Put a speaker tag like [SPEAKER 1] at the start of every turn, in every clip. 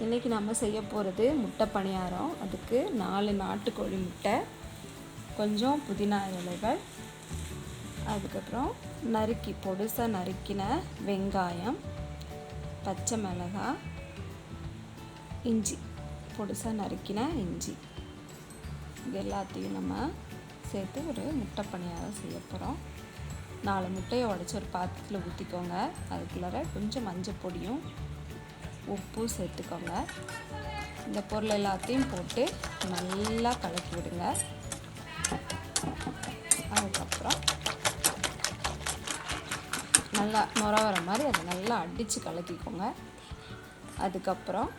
[SPEAKER 1] இன்றைக்கி நம்ம செய்ய போகிறது முட்டை பணியாரம். அதுக்கு 4 நாட்டுக்கோழி முட்டை, கொஞ்சம் புதினா இலைகள், அதுக்கப்புறம் பொடுசாக நறுக்கின வெங்காயம், பச்சை மிளகாய், இஞ்சி, பொடுசாக நறுக்கின இஞ்சி, இது எல்லாத்தையும் நம்ம சேர்த்து ஒரு முட்டை பணியாரம் செய்ய போகிறோம். 4 முட்டையை உடச்சி ஒரு பாத்திரத்தில் ஊற்றிக்கோங்க. அதுக்குள்ளார கொஞ்சம் மஞ்சள் பொடியும் உப்பு சேர்த்துக்கோங்க. இந்த பொருள் எல்லாத்தையும் போட்டு நல்லா கலக்கி விடுங்க. அதுக்கப்புறம் நல்லா நுர வர மாதிரி அதை நல்லா அடித்து கலக்கிக்கோங்க. அதுக்கப்புறம்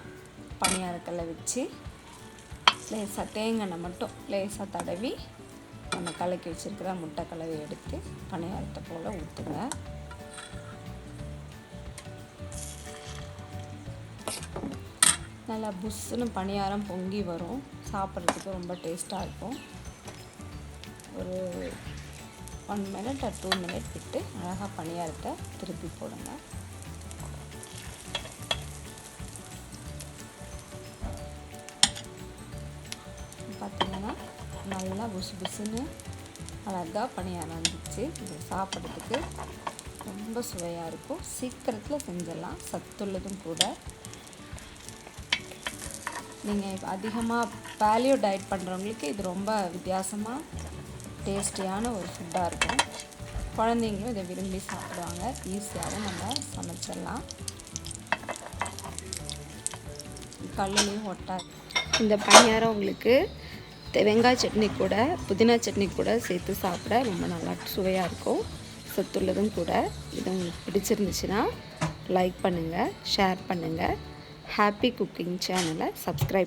[SPEAKER 1] பணியாரக்கல்லை வச்சு லேசாக தேங்காய் மட்டும் லேசாக தடவி நம்ம கலக்கி வச்சுருக்கிற முட்டை கலவை எடுத்து பணியாரத்தை போல் ஊற்றுங்க. நல்லா புஷ்ஷுன்னு பணியாரம் பொங்கி வரும். சாப்பிட்றதுக்கு ரொம்ப டேஸ்ட்டாக இருக்கும். ஒரு 1 minute or 2 minutes விட்டு அழகாக பணியாரத்தை திருப்பி போடுங்க. பார்த்திங்கன்னா நல்லா புஷ்ஷுன்னு அழகாக பணியாரம் வந்துச்சு. இது சாப்பிட்றதுக்கு ரொம்ப சுவையாக இருக்கும். சீக்கிரத்தில் செஞ்சிடலாம், சத்துள்ளதும் கூட. நீங்கள் அதிகமாக பேலியோ டயட் பண்ணுறவங்களுக்கு இது ரொம்ப வித்தியாசமாக டேஸ்டியான ஒரு ஃபுட்டாக இருக்கும். குழந்தைங்களும் இதை விரும்பி சாப்பிடுவாங்க. ஈஸியாகவும் நம்ம சமைச்சிடலாம். கல்லுலேயும் ஒட்டாது. இந்த பணியாரம் உங்களுக்கு வெங்காய சட்னி கூட புதினா சட்னி கூட சேர்த்து சாப்பிட ரொம்ப நல்லா சுவையாக இருக்கும். சத்துள்ளதும் கூட. இது உங்களுக்கு பிடிச்சிருந்துச்சுன்னா லைக் பண்ணுங்கள், ஷேர் பண்ணுங்கள். ஹாப்பி குக்கிங் சேனலை சப்ஸ்கிரைப்